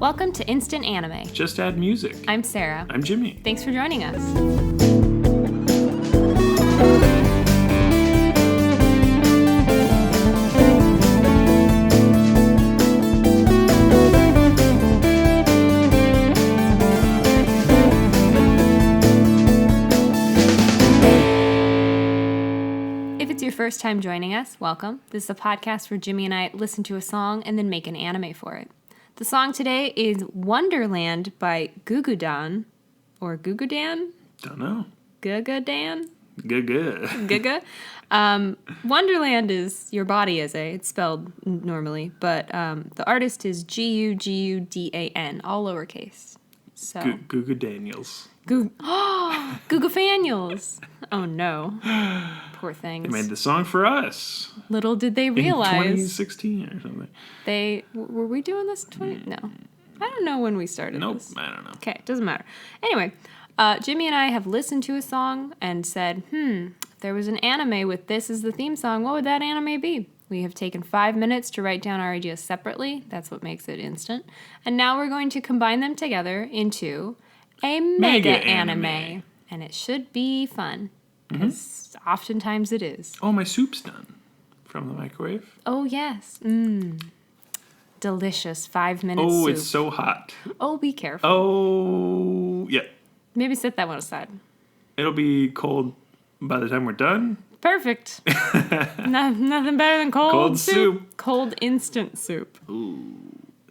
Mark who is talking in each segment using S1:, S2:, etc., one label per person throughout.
S1: Welcome to Instant Anime.
S2: Just add music.
S1: I'm Sarah.
S2: I'm Jimmy.
S1: Thanks for joining us. If it's your first time joining us, welcome. This is a podcast where Jimmy and I listen to a song and then make an anime for it. The song today is Wonderland by Gugudan, or Gugudan?
S2: Don't know.
S1: Gugudan?
S2: Good.
S1: Guga. Wonderland is Your Body Is A. It's spelled normally, but the artist is Gugudan, all lowercase. So
S2: Guga Daniels.
S1: Gugafaniels. Oh no. Poor things.
S2: They made the song for us.
S1: Little did they realize.
S2: In 2016 or something.
S1: Were we doing this in 20? No. I don't know when we started this.
S2: Nope, I don't know.
S1: Okay, doesn't matter. Anyway, Jimmy and I have listened to a song and said, if there was an anime with this as the theme song, what would that anime be? We have taken 5 minutes to write down our ideas separately. That's what makes it instant. And now we're going to combine them together into a mega anime. And it should be fun. Because oftentimes it is.
S2: Oh, my soup's done. From the microwave.
S1: Oh, yes. Delicious 5 minute
S2: Oh,
S1: soup.
S2: it's so hot.
S1: Oh, be careful.
S2: Oh, yeah.
S1: Maybe set that one aside.
S2: It'll be cold by the time we're done.
S1: Perfect. Nothing better than cold soup. Cold instant soup.
S2: Ooh.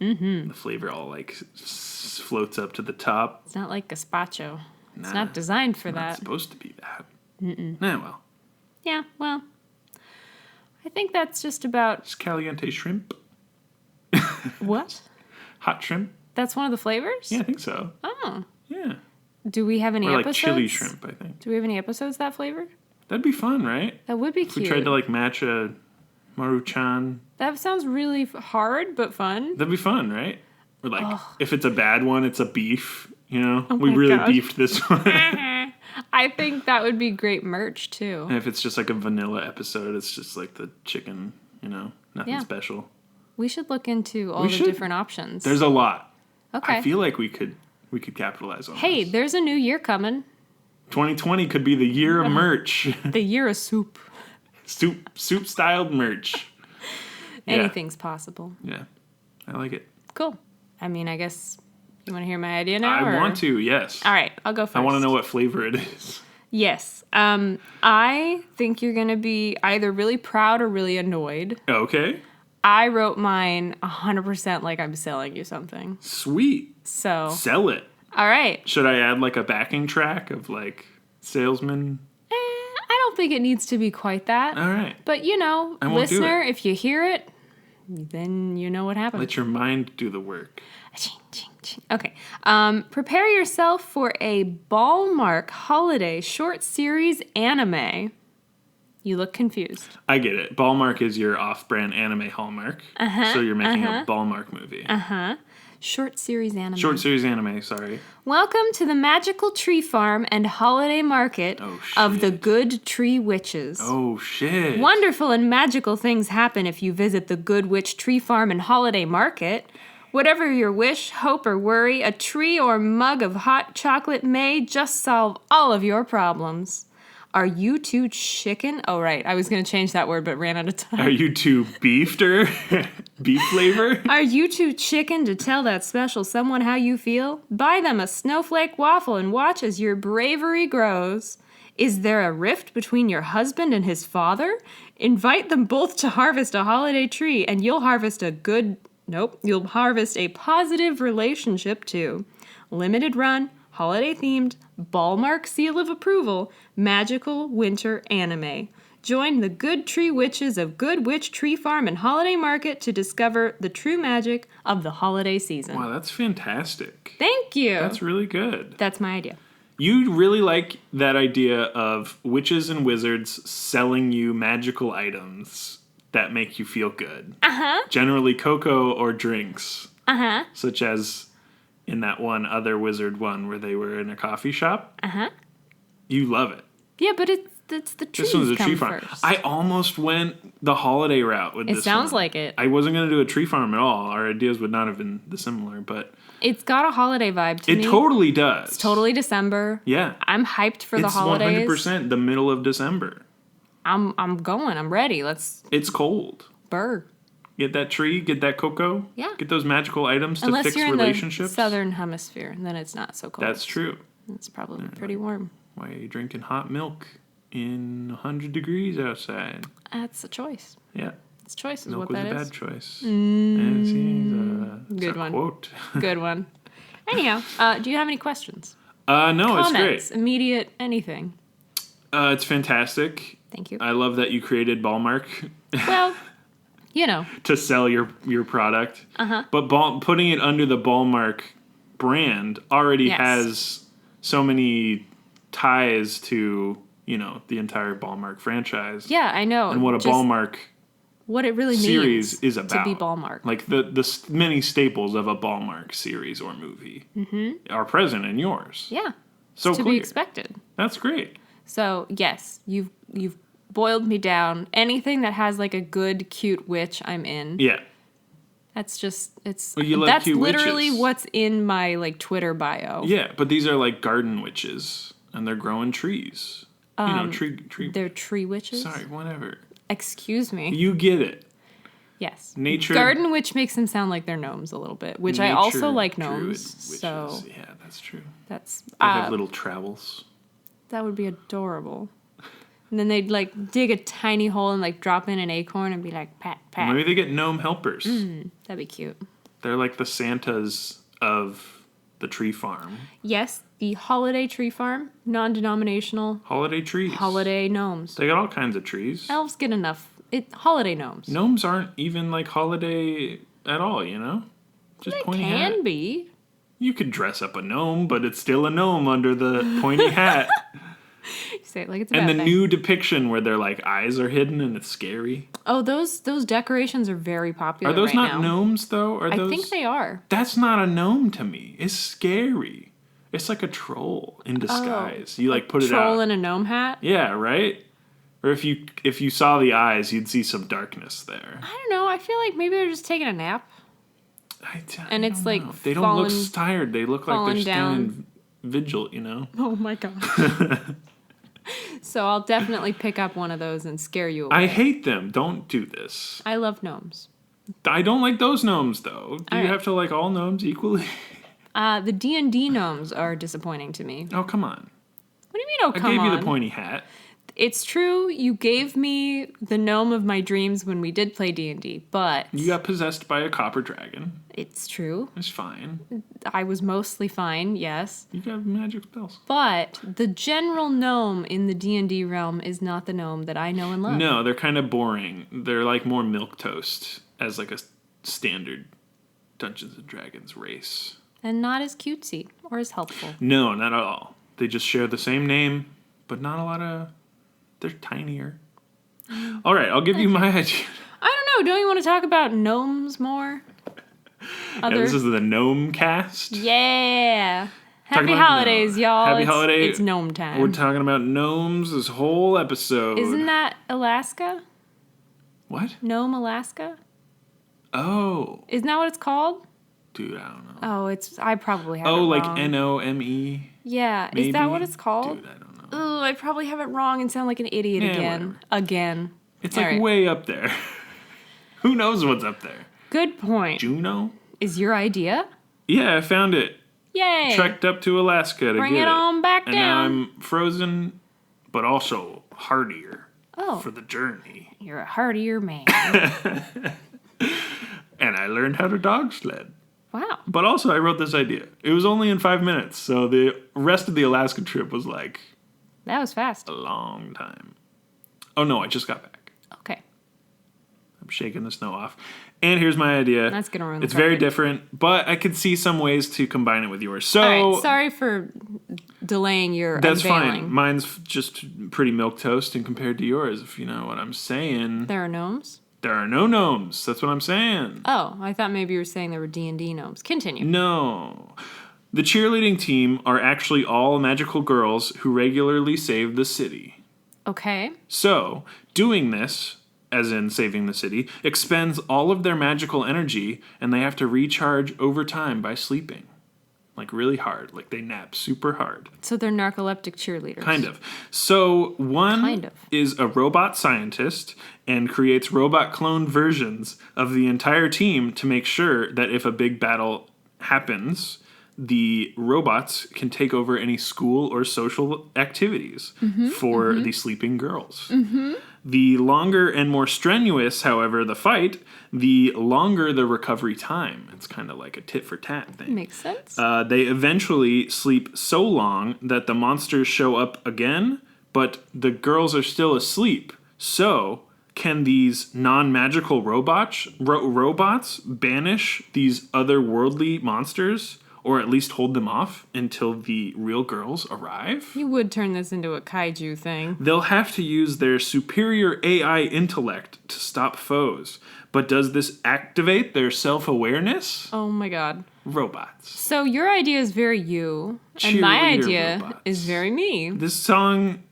S2: Mm-hmm. The flavor all floats up to the top.
S1: It's not like gazpacho. It's not designed for that.
S2: It's supposed to be that. Well.
S1: Yeah, well. I think that's just about...
S2: It's caliente shrimp.
S1: What?
S2: Hot shrimp.
S1: That's one of the flavors?
S2: Yeah, I think so.
S1: Oh.
S2: Yeah.
S1: Do we have any
S2: or
S1: episodes?
S2: Chili shrimp, I think.
S1: Do we have any episodes that flavor?
S2: That'd be fun, right?
S1: That would be
S2: If
S1: cute.
S2: we tried to match a Maruchan.
S1: That sounds really hard, but fun.
S2: That'd be fun, right? Or if it's a bad one, it's a beef. You know,
S1: Oh
S2: we
S1: my
S2: really
S1: God.
S2: beefed this one.
S1: I think that would be great merch, too.
S2: And if it's just a vanilla episode, it's just the chicken, nothing special.
S1: We should look into all the different options.
S2: There's a lot.
S1: Okay.
S2: I feel like we could capitalize on
S1: Hey,
S2: this.
S1: there's a new year coming.
S2: 2020 could be the year of merch.
S1: The year of soup.
S2: Soup-styled merch.
S1: Anything's possible.
S2: Yeah, I like it.
S1: Cool. I mean, I guess you want to hear my idea now?
S2: I want to, yes.
S1: All right, I'll go first.
S2: I want to know what flavor it is.
S1: Yes. I think you're going to be either really proud or really annoyed.
S2: Okay.
S1: I wrote mine 100% like I'm selling you something.
S2: Sweet.
S1: So.
S2: Sell it.
S1: All right.
S2: Should I add a backing track of salesman?
S1: I don't think it needs to be quite that.
S2: All right.
S1: But, listener, if you hear it, then you know what happened.
S2: Let your mind do the work.
S1: Okay. Prepare yourself for a Ballmark holiday short series anime. You look confused.
S2: I get it. Ballmark is your off-brand anime Hallmark. So you're making a Ballmark movie.
S1: Short series anime.
S2: Short series anime, sorry.
S1: Welcome to the magical tree farm and holiday market of the Good Tree Witches.
S2: Oh, shit.
S1: Wonderful and magical things happen if you visit the Good Witch Tree Farm and Holiday Market. Whatever your wish, hope, or worry, a tree or mug of hot chocolate may just solve all of your problems. Are you too chicken? Oh, right. I was going to change that word, but ran out of time.
S2: Are you too beefed or beef flavor?
S1: Are you too chicken to tell that special someone how you feel? Buy them a snowflake waffle and watch as your bravery grows. Is there a rift between your husband and his father? Invite them both to harvest a holiday tree, and you'll harvest you'll harvest a positive relationship too. Limited run, holiday themed, Ballmark seal of approval, magical winter anime. Join the Good Tree Witches of Good Witch Tree Farm and Holiday Market to discover the true magic of the holiday season.
S2: Wow, that's fantastic.
S1: Thank you.
S2: That's really good.
S1: That's my idea.
S2: You really like that idea of witches and wizards selling you magical items that make you feel good. Generally cocoa or drinks. Such as in that one other wizard one where they were in a coffee shop. You love it.
S1: Yeah, but it's the trees
S2: This one's a
S1: come
S2: tree farm.
S1: first.
S2: I almost went the holiday route with this.
S1: It sounds like it.
S2: I wasn't going to do a tree farm at all. Our ideas would not have been dissimilar, but
S1: It's got a holiday vibe to me.
S2: it totally does.
S1: It's totally December.
S2: Yeah.
S1: I'm hyped for the holidays.
S2: It's 100% the middle of December.
S1: I'm going. I'm ready.
S2: It's cold.
S1: Burr.
S2: Get that tree, get that cocoa.
S1: Yeah.
S2: Get those magical items to
S1: Unless
S2: fix
S1: you're in
S2: relationships.
S1: the southern hemisphere, then it's not so cold.
S2: That's true.
S1: It's probably pretty warm.
S2: Why are you drinking hot milk in 100 degrees outside?
S1: That's a choice.
S2: Yeah.
S1: It's choice is
S2: Milk
S1: what
S2: was
S1: that
S2: a
S1: is.
S2: bad choice. And see,
S1: Good
S2: it's a
S1: one.
S2: quote.
S1: Good one. Anyhow, do you have any questions?
S2: No,
S1: Comments,
S2: it's great.
S1: immediate, anything.
S2: It's fantastic.
S1: Thank you.
S2: I love that you created Ballmark
S1: Well, you know.
S2: to sell your product.
S1: Uh-huh.
S2: But putting it under the Ballmark brand already
S1: Yes.
S2: has so many ties to, the entire Ballmark franchise.
S1: Yeah, I know.
S2: And what a Ballmark
S1: what it really
S2: series
S1: means
S2: is about.
S1: to be Ballmark.
S2: Like the many staples of a Ballmark series or movie are present in yours.
S1: Yeah.
S2: So
S1: It's to
S2: clear.
S1: be expected.
S2: That's great.
S1: So, yes, you've boiled me down. Anything that has like a good cute witch, I'm in.
S2: Yeah.
S1: That's just
S2: Well, you love
S1: that's
S2: cute
S1: literally
S2: witches.
S1: what's in my like Twitter bio.
S2: Yeah, but these are like garden witches, and they're growing trees. Tree.
S1: They're tree witches.
S2: Sorry, whatever.
S1: Excuse me.
S2: You get it.
S1: Yes.
S2: Nature.
S1: Garden witch makes them sound like they're gnomes a little bit, which I also
S2: nature
S1: like
S2: druid
S1: gnomes.
S2: witches.
S1: So
S2: Yeah, that's true.
S1: that's
S2: They have little travels.
S1: that would be adorable. And then they'd like dig a tiny hole and like drop in an acorn and be like pat pat.
S2: Maybe they get gnome helpers.
S1: That'd be cute.
S2: They're like the Santas of the tree farm.
S1: Yes, the holiday tree farm, non-denominational
S2: Holiday trees.
S1: holiday gnomes.
S2: They got all kinds of trees.
S1: Elves get enough. Holiday gnomes.
S2: Gnomes aren't even like holiday at all, Just
S1: They
S2: pointy
S1: can
S2: hat.
S1: be.
S2: You could dress up a gnome, but it's still a gnome under the pointy hat.
S1: You say it like it's a
S2: And the
S1: bad thing.
S2: new depiction where their like eyes are hidden and it's scary.
S1: Oh, those decorations are very popular.
S2: Are those
S1: right
S2: not
S1: now.
S2: gnomes though? Are
S1: I
S2: those?
S1: think they are.
S2: That's not a gnome to me. It's scary. It's like a troll in disguise. You like put it
S1: Troll
S2: out.
S1: in a gnome hat.
S2: Yeah, right. Or if you saw the eyes, you'd see some darkness there.
S1: I don't know. I feel like maybe they're just taking a nap. And it's,
S2: don't
S1: like,
S2: know. They don't look
S1: fallen-
S2: tired. They look like they're
S1: fallen down.
S2: standing vigil.
S1: Oh my god. So I'll definitely pick up one of those and scare you away.
S2: I hate them. Don't do this.
S1: I love gnomes.
S2: I don't like those gnomes though. Do you
S1: right.
S2: have to like all gnomes equally?
S1: The D&D gnomes are disappointing to me.
S2: Oh come on.
S1: What do you mean, oh,
S2: I
S1: come
S2: gave
S1: on?
S2: you the pointy hat.
S1: It's true, you gave me the gnome of my dreams when we did play D&D, but...
S2: You got possessed by a copper dragon.
S1: It's true.
S2: It's fine.
S1: I was mostly fine, yes.
S2: You got magic spells.
S1: But the general gnome in the D&D realm is not the gnome that I know and love.
S2: No, they're kind of boring. They're like more milquetoast as like a standard Dungeons and Dragons race.
S1: And not as cutesy or as helpful.
S2: No, not at all. They just share the same name, but not a lot of... They're tinier. All right, I'll give you my idea.
S1: I don't know, don't you want to talk about gnomes more?
S2: Yeah, this is the Gnome Cast.
S1: Yeah. Happy
S2: about
S1: holidays, y'all.
S2: Happy holiday.
S1: It's gnome time.
S2: We're talking about gnomes this whole episode.
S1: Isn't that Alaska?
S2: What?
S1: Gnome, Alaska?
S2: Oh.
S1: Isn't that what it's called?
S2: Dude, I don't know.
S1: Oh, I probably have it
S2: Oh, like
S1: wrong.
S2: Nome?
S1: Yeah,
S2: Maybe?
S1: is that what it's called?
S2: Dude, I don't know.
S1: Oh, I probably have it wrong and sound like an idiot
S2: Yeah,
S1: again.
S2: whatever.
S1: Again.
S2: It's
S1: All
S2: like
S1: right.
S2: way up there. Who knows what's up there?
S1: Good point.
S2: Juno?
S1: Is your idea?
S2: Yeah, I found it.
S1: Yay.
S2: Trekked up to Alaska to
S1: Bring
S2: get
S1: it on back
S2: and
S1: down.
S2: now I'm frozen, but also hardier
S1: Oh,
S2: for the journey.
S1: you're a hardier man.
S2: And I learned how to dog sled.
S1: Wow.
S2: But also, I wrote this idea. It was only in 5 minutes, so the rest of the Alaska trip was like
S1: That was fast.
S2: a long time. Oh no, I just got back.
S1: Okay.
S2: I'm shaking the snow off. And here's my idea.
S1: That's going to ruin the
S2: It's very
S1: carpet.
S2: different, but I could see some ways to combine it with yours. So
S1: All right. Sorry for delaying your
S2: that's
S1: unveiling.
S2: fine. Mine's just pretty milquetoast and compared to yours, if you know what I'm saying.
S1: There are gnomes?
S2: There are no gnomes. That's what I'm saying.
S1: Oh, I thought maybe you were saying there were D&D gnomes. Continue.
S2: No. The cheerleading team are actually all magical girls who regularly save the city.
S1: Okay.
S2: So, doing this, as in saving the city, expends all of their magical energy, and they have to recharge over time by sleeping. Like really hard. Like they nap super hard.
S1: So they're narcoleptic cheerleaders.
S2: Kind of. So one is a robot scientist and creates robot cloned versions of the entire team to make sure that if a big battle happens, the robots can take over any school or social activities for the sleeping girls. The longer and more strenuous, however, the fight, the longer the recovery time. It's kind of like a tit for tat thing.
S1: Makes sense.
S2: They eventually sleep so long that the monsters show up again, but the girls are still asleep. So, can these non-magical robots banish these otherworldly monsters? Or at least hold them off until the real girls arrive?
S1: You would turn this into a kaiju thing.
S2: They'll have to use their superior AI intellect to stop foes. But does this activate their self-awareness?
S1: Oh my god.
S2: Robots.
S1: So your idea is very you, and my idea is very me.
S2: This song,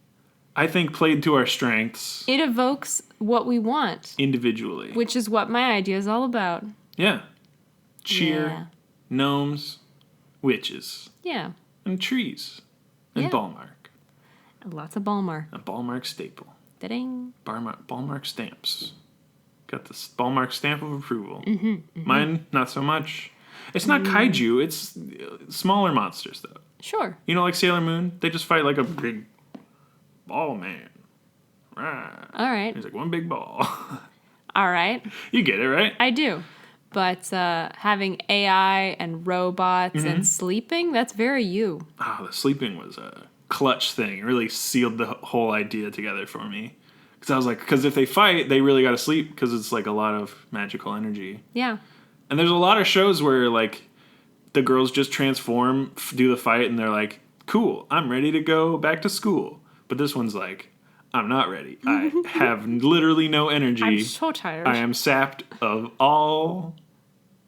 S2: I think, played to our strengths.
S1: It evokes what we want.
S2: Individually.
S1: Which is what my idea is all about.
S2: Yeah. Cheer, gnomes, witches.
S1: Yeah.
S2: And trees. And Ballmark.
S1: Lots of Ballmark.
S2: A Ballmark staple.
S1: Da-ding.
S2: Ballmark stamps. Got the Ballmark stamp of approval.
S1: Mm-hmm.
S2: Mine, not so much. It's not kaiju. It's smaller monsters, though.
S1: Sure.
S2: You know, like Sailor Moon? They just fight like a big ball man. Rah.
S1: All right.
S2: He's like one big ball.
S1: All right.
S2: You get it, right?
S1: I do. But having AI and robots and sleeping, that's very you.
S2: Oh, the sleeping was a clutch thing. It really sealed the whole idea together for me. Because I was like, because if they fight, they really got to sleep because it's like a lot of magical energy.
S1: Yeah.
S2: And there's a lot of shows where like the girls just transform, do the fight, and they're like, cool, I'm ready to go back to school. But this one's like, I'm not ready. I have literally no energy.
S1: I'm so tired.
S2: I am sapped of all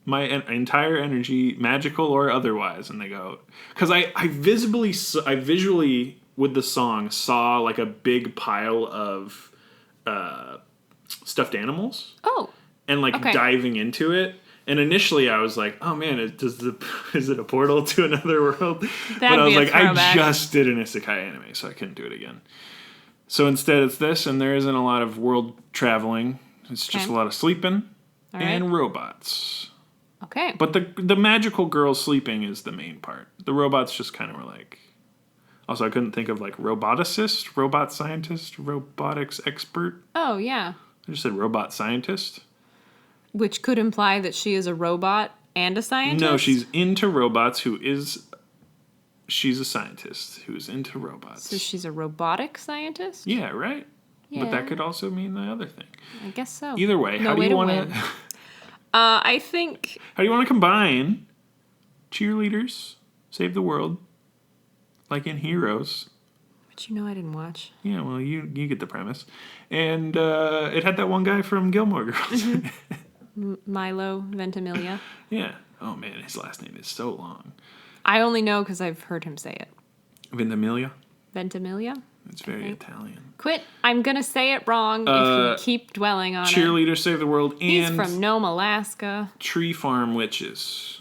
S2: my entire energy, magical or otherwise. And they go, because I visually with the song saw like a big pile of stuffed animals.
S1: Oh.
S2: And like diving into it. And initially I was like, oh man, is it a portal to another world? But I was like, I just did an isekai anime, so I couldn't do it again. So instead it's this, and there isn't a lot of world traveling. It's just a lot of sleeping and robots.
S1: Okay.
S2: But the magical girl sleeping is the main part. The robots just kind of were like... Also, I couldn't think of like roboticist, robot scientist, robotics expert.
S1: Oh, yeah.
S2: I just said robot scientist.
S1: Which could imply that she is a robot and a scientist?
S2: No, she's into robots she's a scientist who's into robots.
S1: So she's a robotic scientist?
S2: Yeah, right? Yeah. But that could also mean the other thing.
S1: I guess so.
S2: Either way, how do you want to...
S1: I think...
S2: How do you want to combine cheerleaders, save the world, like in Heroes?
S1: But you know I didn't watch.
S2: Yeah, well, you get the premise. And it had that one guy from Gilmore Girls.
S1: Milo Ventimiglia.
S2: Yeah. Oh, man, his last name is so long.
S1: I only know because I've heard him say it.
S2: Ventimiglia?
S1: Ventimiglia?
S2: It's very Italian.
S1: Quit. I'm going to say it wrong if you keep dwelling on
S2: Cheerleaders Save the World and...
S1: He's from Nome, Alaska.
S2: Tree Farm Witches,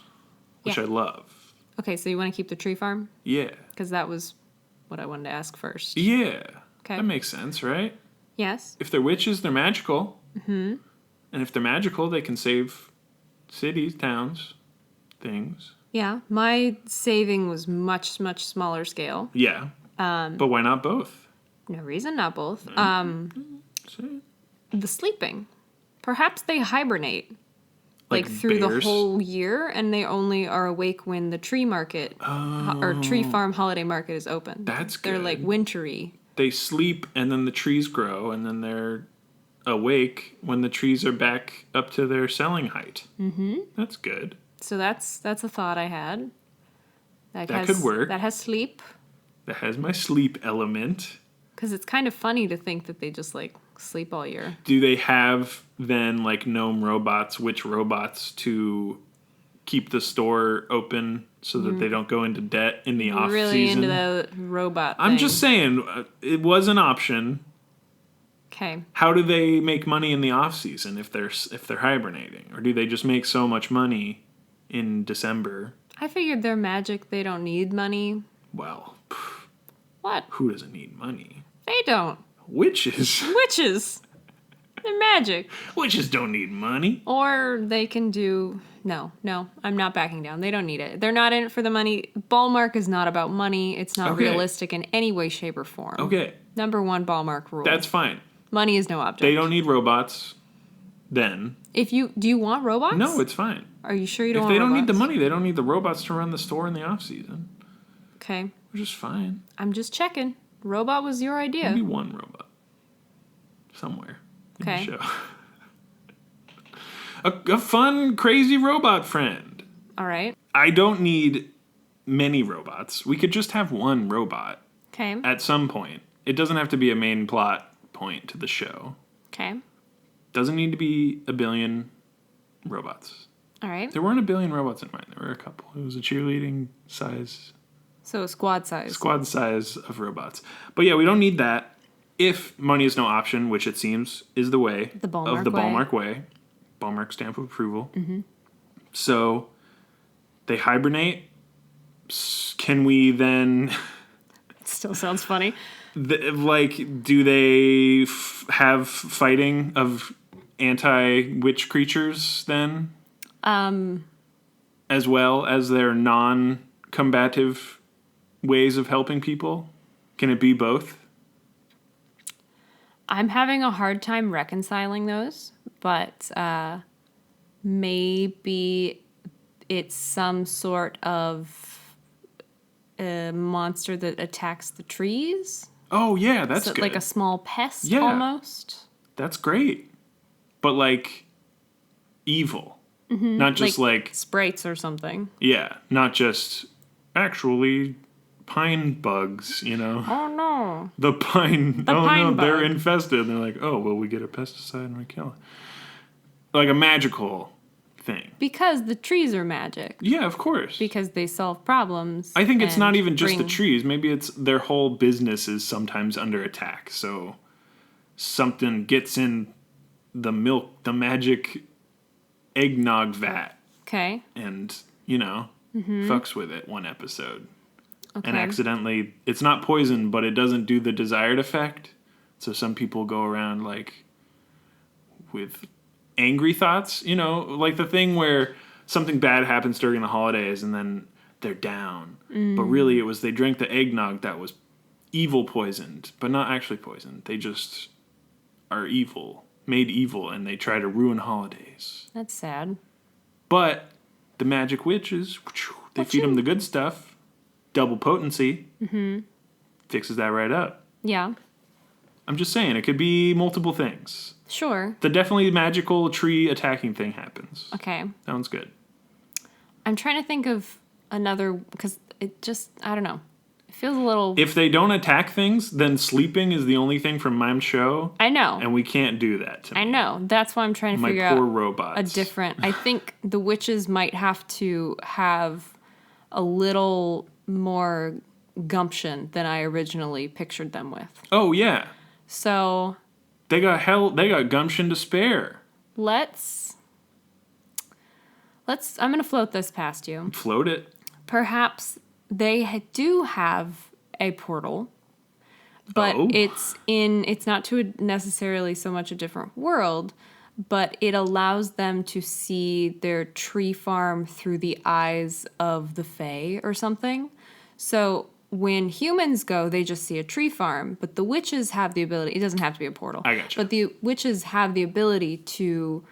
S2: which I love.
S1: Okay, so you want to keep the tree farm?
S2: Yeah.
S1: Because that was what I wanted to ask first.
S2: Yeah.
S1: Okay.
S2: That makes sense, right?
S1: Yes.
S2: If they're witches, they're magical. Mm-hmm. And if they're magical, they can save cities, towns, things.
S1: Yeah. My saving was much, much smaller scale.
S2: Yeah. But why not both?
S1: No reason, not both. The sleeping. Perhaps they hibernate. Like through bears? The whole year, and they only are awake when the tree market or tree farm holiday market is open.
S2: That's good.
S1: They're like wintry.
S2: They sleep, and then the trees grow, and then they're awake when the trees are back up to their selling height. Mm-hmm. That's good.
S1: So that's a thought I had.
S2: That could work.
S1: That has sleep.
S2: That has my sleep element.
S1: Because it's kind of funny to think that they just like sleep all year.
S2: Do they have then like gnome robots, witch robots to keep the store open so that they don't go into debt in the off
S1: really
S2: season?
S1: Into the robot
S2: I'm
S1: thing.
S2: just saying, it was an option.
S1: Okay.
S2: How do they make money in the off season if they're hibernating, or do they just make so much money in December?
S1: I figured they're magic. They don't need money.
S2: Well,
S1: What?
S2: who doesn't need money?
S1: They don't.
S2: Witches.
S1: Witches. They're magic.
S2: Witches don't need money.
S1: Or they can do... No, I'm not backing down. They don't need it. They're not in it for the money. Ballmark is not about money. It's not realistic in any way, shape, or form.
S2: Okay.
S1: Number 1 Ballmark rule.
S2: That's fine.
S1: Money is no object.
S2: They don't need robots then.
S1: Do you want robots?
S2: No, it's fine.
S1: Are you sure you don't
S2: If
S1: want
S2: they don't
S1: robots?
S2: need the money, they don't need the robots to run the store in the off season.
S1: Okay.
S2: Which is fine.
S1: I'm just checking. Robot was your idea.
S2: Maybe one robot. Somewhere. In the show. A fun, crazy robot friend.
S1: All right.
S2: I don't need many robots. We could just have one robot.
S1: Okay.
S2: At some point. It doesn't have to be a main plot point to the show.
S1: Okay.
S2: Doesn't need to be a billion robots.
S1: All right.
S2: There weren't a billion robots in mine. There were a couple. It was a cheerleading size.
S1: So squad size.
S2: Squad size of robots. But yeah, we don't need that. If money is no option, which it seems is the way
S1: The Ballmark
S2: of the
S1: way.
S2: Ballmark way. Ballmark stamp of approval. Mm-hmm. So they hibernate. Can we then...
S1: It still sounds funny.
S2: Do they have fighting of anti-witch creatures then? As well as their non-combative ways of helping people? Can it be both?
S1: I'm having a hard time reconciling those, but maybe it's some sort of a monster that attacks the trees.
S2: Oh, yeah, that's
S1: So,
S2: good.
S1: like a small pest,
S2: Yeah.
S1: almost.
S2: That's great. But, evil. Mm-hmm. Not just,
S1: sprites or something.
S2: Yeah, not just actually pine bugs,
S1: Oh, no.
S2: The pine...
S1: The pine
S2: they're
S1: bug.
S2: infested. And they're like, oh, well, we get a pesticide and we kill it. Like a magical thing.
S1: Because the trees are magic.
S2: Yeah, of course.
S1: Because they solve problems.
S2: I think it's not
S1: and
S2: even just the
S1: bring-
S2: trees. Maybe it's their whole business is sometimes under attack. So something gets in the milk, the magic eggnog vat,
S1: Okay.
S2: and, fucks with it one episode.
S1: Okay.
S2: And accidentally, it's not poison, but it doesn't do the desired effect. So some people go around, with angry thoughts, like the thing where something bad happens during the holidays and then they're down. But really it was they drank the eggnog that was evil poisoned, but not actually poisoned. They just are evil, made evil, and they try to ruin holidays.
S1: That's sad.
S2: But the magic witches, they feed them the good stuff. Double potency. Mm-hmm. Fixes that right up.
S1: Yeah.
S2: I'm just saying, it could be multiple things.
S1: Sure.
S2: The definitely magical tree attacking thing happens.
S1: Okay.
S2: Sounds good.
S1: I'm trying to think of another, because it just, I don't know. It feels a little...
S2: If they don't attack things, then sleeping is the only thing from Mime's show.
S1: I know.
S2: And we can't do that to me.
S1: I know. That's why I'm trying to
S2: My
S1: figure
S2: poor
S1: out
S2: robots.
S1: a different... I think the witches might have to have a little more gumption than I originally pictured them with.
S2: Oh, yeah.
S1: So...
S2: They got gumption to spare.
S1: Let's... I'm going to float this past you.
S2: Float it.
S1: Perhaps they do have a portal, but it's not to necessarily so much a different world, but it allows them to see their tree farm through the eyes of the Fae or something. So when humans go, they just see a tree farm, but the witches have the ability, it doesn't have to be a portal.
S2: I gotcha.
S1: But the witches have the ability to,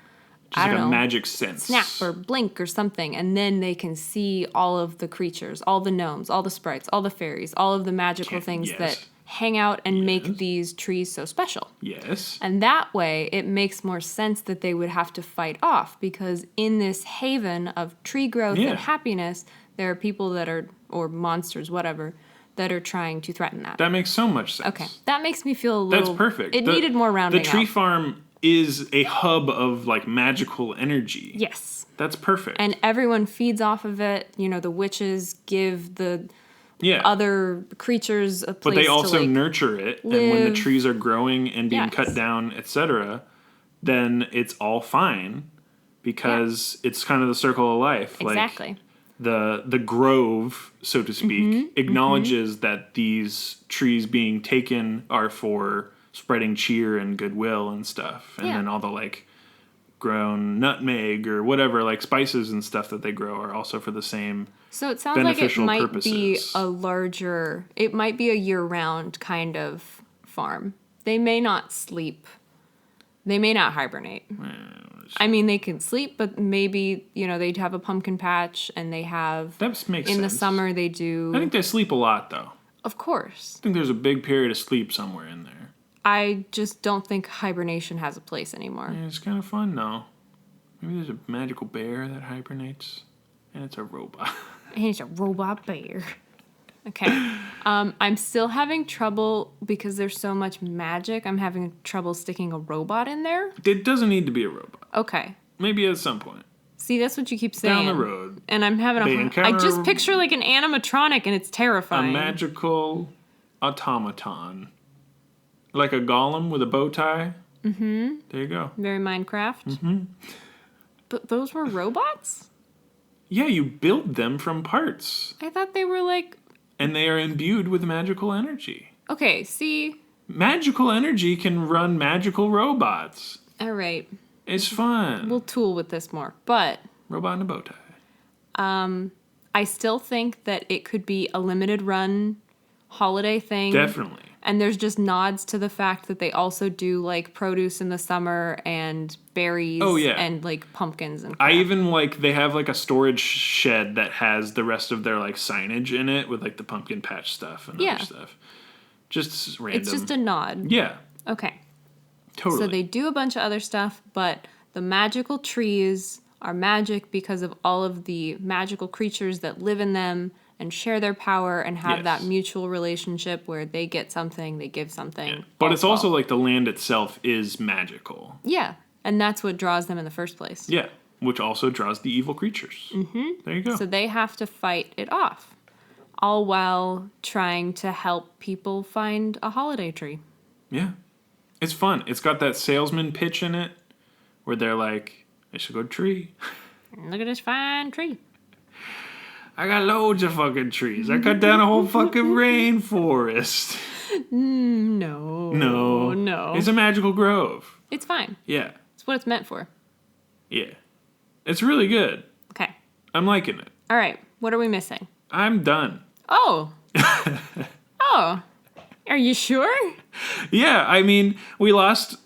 S2: Just like a magic sense.
S1: snap or blink or something, and then they can see all of the creatures, all the gnomes, all the sprites, all the fairies, all of the magical things that hang out and make these trees so special.
S2: Yes.
S1: And that way, it makes more sense that they would have to fight off, because in this haven of tree growth and happiness, there are people that are, or monsters, whatever, that are trying to threaten that.
S2: That makes so much sense.
S1: Okay. That makes me feel a little...
S2: That's perfect.
S1: It needed more rounding out.
S2: The tree farm is a hub of magical energy.
S1: Yes.
S2: That's perfect.
S1: And everyone feeds off of it. The witches give the other creatures a place
S2: But they
S1: to,
S2: also
S1: like,
S2: nurture it,
S1: live.
S2: and when the trees are growing and being
S1: Yes.
S2: cut down, etc., then it's all fine because it's kind of the circle of life.
S1: Exactly.
S2: Like the grove, so to speak, acknowledges that these trees being taken are for spreading cheer and goodwill and stuff. And then all the like grown nutmeg or whatever, like spices and stuff that they grow are also for the same
S1: So it sounds like it
S2: beneficial
S1: might
S2: purposes.
S1: be it might be a year-round kind of farm. They may not sleep. They may not hibernate. I mean, they can sleep, but maybe, they'd have a pumpkin patch and they have...
S2: That makes
S1: in
S2: sense.
S1: the summer, they do...
S2: I think they sleep a lot, though.
S1: Of course.
S2: I think there's a big period of sleep somewhere in there.
S1: I just don't think hibernation has a place anymore.
S2: Yeah, it's kind of fun, though. Maybe there's a magical bear that hibernates, and it's a robot.
S1: And it's a robot bear. Okay. I'm still having trouble because there's so much magic. I'm having trouble sticking a robot in there.
S2: It doesn't need to be a robot.
S1: Okay.
S2: Maybe at some point.
S1: See, that's what you keep saying.
S2: Down the road.
S1: And I'm having I just picture like an animatronic and it's terrifying.
S2: A magical automaton. Like a golem with a bow tie. Mm-hmm. There you go.
S1: Very Minecraft. Mm-hmm. But those were robots?
S2: Yeah, you build them from parts.
S1: I thought they were like...
S2: And they are imbued with magical energy.
S1: Okay, see?
S2: Magical energy can run magical robots.
S1: All right.
S2: It's fun.
S1: We'll tool with this more, but...
S2: Robot in a bow tie.
S1: I still think that it could be a limited run holiday thing.
S2: Definitely.
S1: And there's just nods to the fact that they also do, like, produce in the summer and berries and, like, pumpkins and crap.
S2: I even, like, they have, like, a storage shed that has the rest of their, like, signage in it with, like, the pumpkin patch stuff and other stuff. Just random.
S1: It's just a nod.
S2: Yeah.
S1: Okay.
S2: Totally.
S1: So they do a bunch of other stuff, but the magical trees are magic because of all of the magical creatures that live in them and share their power and have that mutual relationship where they get something, they give something.
S2: Yeah. But it's also like the land itself is magical.
S1: Yeah, and that's what draws them in the first place.
S2: Yeah, which also draws the evil creatures. Mm-hmm. There you go.
S1: So they have to fight it off, all while trying to help people find a holiday tree.
S2: Yeah. It's fun. It's got that salesman pitch in it where they're like, it's a good tree.
S1: Look at this fine tree.
S2: I got loads of fucking trees. I cut down a whole fucking rainforest.
S1: No.
S2: It's a magical grove.
S1: It's fine.
S2: Yeah.
S1: It's what it's meant for.
S2: Yeah. It's really good.
S1: Okay.
S2: I'm liking it.
S1: All right. What are we missing?
S2: I'm done.
S1: Oh. Oh. Are you sure?
S2: Yeah, I mean, we lost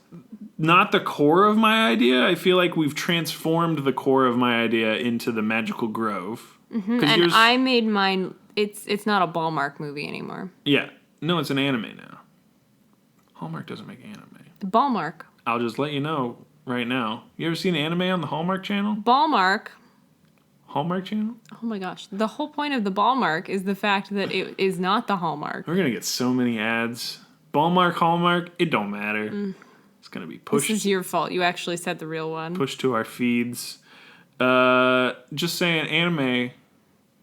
S2: not the core of my idea. I feel like we've transformed the core of my idea into the magical grove.
S1: Mm-hmm. And I made mine. It's not a Hallmark movie anymore.
S2: Yeah. No, it's an anime now. Hallmark doesn't make anime.
S1: Hallmark.
S2: I'll just let you know right now. You ever seen anime on the Hallmark channel?
S1: Hallmark.
S2: Hallmark channel?
S1: Oh my gosh. The whole point of the Hallmark is the fact that it is not the Hallmark.
S2: We're going to get so many ads. Hallmark, it don't matter. It's going to be pushed.
S1: This is your fault. You actually said the real one.
S2: Pushed to our feeds. Just saying anime,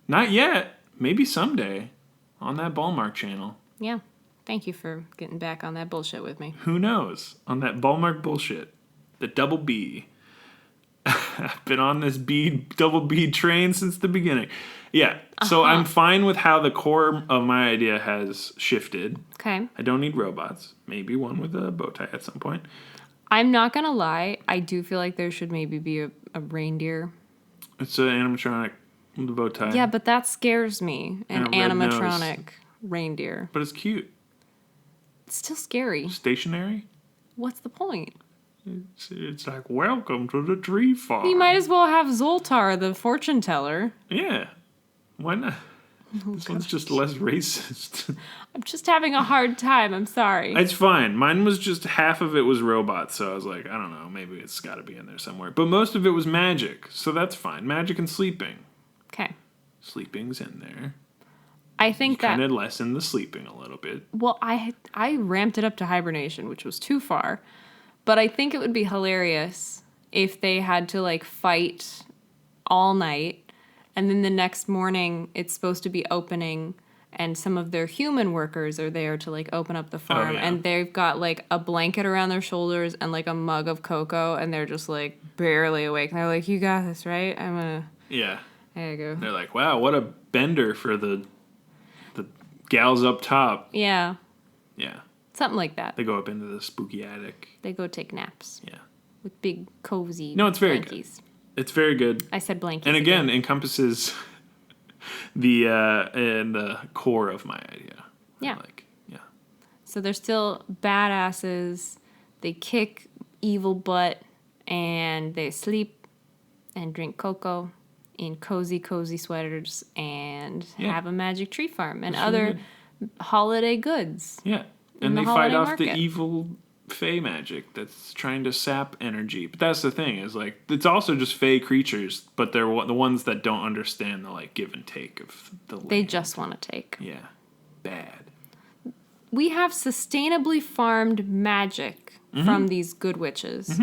S2: not yet. Maybe someday on that Hallmark channel.
S1: Yeah. Thank you for getting back on that bullshit with me.
S2: Who knows? On that Hallmark bullshit. The double B. I've been on this double B train since the beginning. Yeah, so I'm fine with how the core of my idea has shifted.
S1: Okay.
S2: I don't need robots. Maybe one with a bow tie at some point.
S1: I'm not going to lie. I do feel like there should maybe be a reindeer.
S2: It's an animatronic with a bow tie.
S1: Yeah, but that scares me. An
S2: And a red
S1: animatronic
S2: nose.
S1: reindeer.
S2: But it's cute.
S1: It's still scary.
S2: Stationary.
S1: What's the point?
S2: It's like, welcome to the tree farm.
S1: You might as well have Zoltar, the fortune teller.
S2: Yeah. Why not? This one's just less racist.
S1: I'm just having a hard time. I'm sorry.
S2: It's fine. Mine was just half of it was robots, so I was like, I don't know, maybe it's got to be in there somewhere. But most of it was magic, so that's fine. Magic and sleeping.
S1: Okay.
S2: Sleeping's in there.
S1: I think that
S2: kind of lessen the sleeping a little bit.
S1: Well, I ramped it up to hibernation, which was too far. But I think it would be hilarious if they had to like fight all night, and then the next morning it's supposed to be opening, and some of their human workers are there to like open up the farm,
S2: yeah.
S1: and they've got like a blanket around their shoulders and like a mug of cocoa, and they're just like barely awake. And they're like, "You got this, right? I'm gonna."
S2: Yeah.
S1: There you go.
S2: They're like, wow, what a bender for the gals up top.
S1: Yeah.
S2: Yeah.
S1: Something like that.
S2: They go up into the spooky attic.
S1: They go take naps.
S2: Yeah.
S1: With big cozy
S2: No, it's very
S1: blankies.
S2: good. It's very good.
S1: I said blankies.
S2: And again, encompasses the core of my idea.
S1: Yeah.
S2: Yeah.
S1: So they're still badasses. They kick evil butt, and they sleep and drink cocoa in cozy sweaters and have a magic tree farm and other holiday goods.
S2: Yeah. And they fight off the evil fae magic that's trying to sap energy. But that's the thing, is like, it's also just fae creatures, but they're the ones that don't understand the like give and take of the land.
S1: They just want to take.
S2: Yeah. Bad.
S1: We have sustainably farmed magic from these good witches.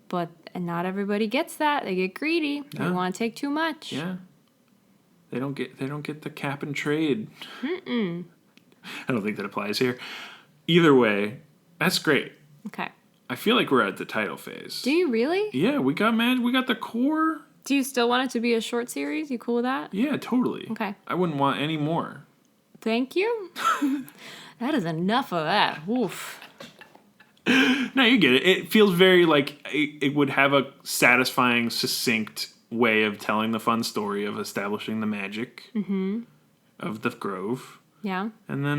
S1: But not everybody gets that. They get greedy. They want to take too much.
S2: Yeah. They don't get the cap and trade. I don't think that applies here. Either way, that's great.
S1: Okay.
S2: I feel like we're at the title phase.
S1: Do you really?
S2: Yeah, we got the core.
S1: Do you still want it to be a short series? You cool with that?
S2: Yeah, totally.
S1: Okay.
S2: I wouldn't want any more.
S1: Thank you. That is enough of that. Oof.
S2: No, you get it. It feels very like it would have a satisfying, succinct way of telling the fun story of establishing the magic of the grove.
S1: Yeah.
S2: And then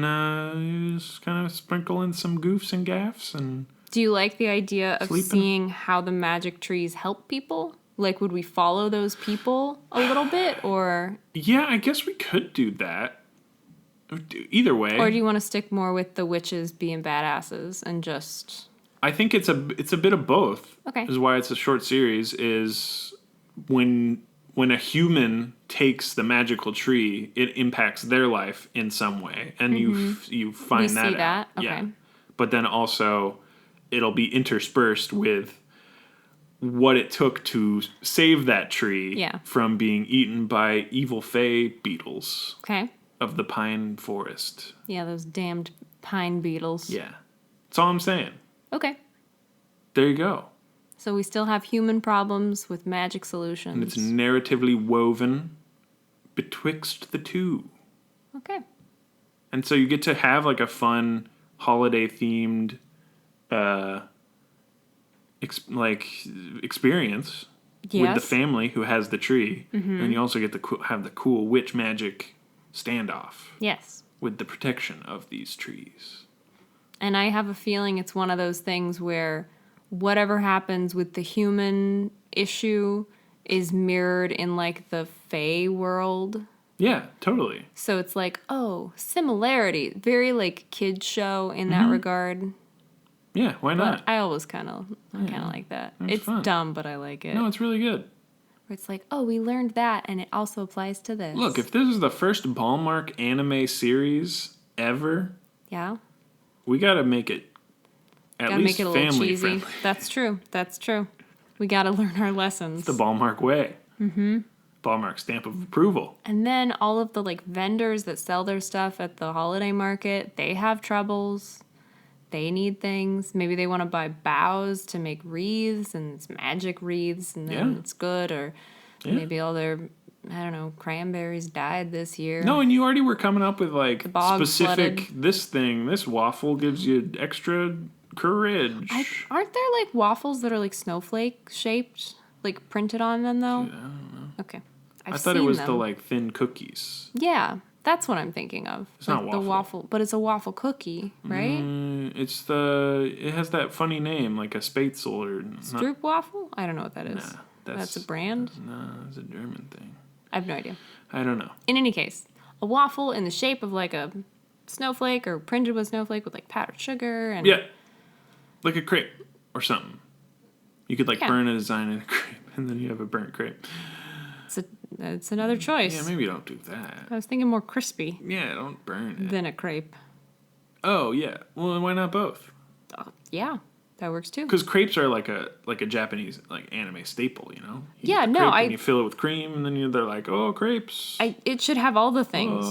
S2: you just kind of sprinkle in some goofs and gaffs. And
S1: do you like the idea of seeing how the magic trees help people? Like, would we follow those people a little bit, or?
S2: Yeah, I guess we could do that. Either way.
S1: Or do you want to stick more with the witches being badasses and just?
S2: I think it's a bit of both.
S1: Okay.
S2: Is why it's a short series. Is when a human takes the magical tree, it impacts their life in some way, and you find
S1: we
S2: that
S1: see
S2: out.
S1: that. Okay.
S2: Yeah. But then also, it'll be interspersed with what it took to save that tree from being eaten by evil fae beetles.
S1: Okay.
S2: Of the pine forest.
S1: Yeah, those damned pine beetles.
S2: Yeah. That's all I'm saying.
S1: Okay.
S2: There you go.
S1: So we still have human problems with magic solutions.
S2: And it's narratively woven betwixt the two.
S1: Okay.
S2: And so you get to have like a fun holiday-themed experience with the family who has the tree. And you also get to have the cool witch magic standoff.
S1: Yes.
S2: With the protection of these trees.
S1: And I have a feeling it's one of those things where whatever happens with the human issue is mirrored in like the fae world.
S2: Yeah, totally.
S1: So it's like, oh, similarity. Very like kids show in that regard.
S2: Yeah, why not?
S1: But I always kind of like that. It's
S2: fun.
S1: dumb, but I like it.
S2: No, it's really good.
S1: Where it's like, oh, we learned that, and it also applies to this.
S2: Look, if this is the first Hallmark anime series ever, we gotta make it at least
S1: make it a little
S2: family
S1: cheesy.
S2: friendly.
S1: That's true. That's true. We gotta learn our lessons.
S2: It's the Hallmark way. Hallmark stamp of approval.
S1: And then all of the like vendors that sell their stuff at the holiday market, they have troubles. They need things. Maybe they want to buy boughs to make wreaths, and it's magic wreaths, and then it's good. Or maybe all their, I don't know, cranberries died this year.
S2: No, and you already were coming up with like specific,
S1: flooded.
S2: This waffle gives you extra courage.
S1: Aren't there like waffles that are like snowflake shaped, like printed on them though?
S2: Dude, I don't know.
S1: Okay.
S2: I thought it was the like thin cookies.
S1: Yeah. That's what I'm thinking of.
S2: It's not
S1: the waffle, but it's a waffle cookie, right?
S2: It has that funny name, like a Spätzle or
S1: Stroop waffle? I don't know what that is.
S2: Nah,
S1: that's a brand?
S2: No, it's a German thing.
S1: I have no idea.
S2: I don't know.
S1: In any case, a waffle in the shape of like a snowflake or printed with snowflake with like powdered sugar and
S2: like a crepe or something. You could burn a design in a crepe, and then you have a burnt crepe.
S1: It's another choice.
S2: Yeah, maybe don't do that.
S1: I was thinking more crispy.
S2: Yeah, don't burn it.
S1: Than a crepe.
S2: Oh, yeah. Well, why not both?
S1: Yeah, that works too.
S2: Because crepes are like a Japanese like anime staple, you know?
S1: You
S2: you fill it with cream, and then they're like, oh, crepes.
S1: It should have all the things.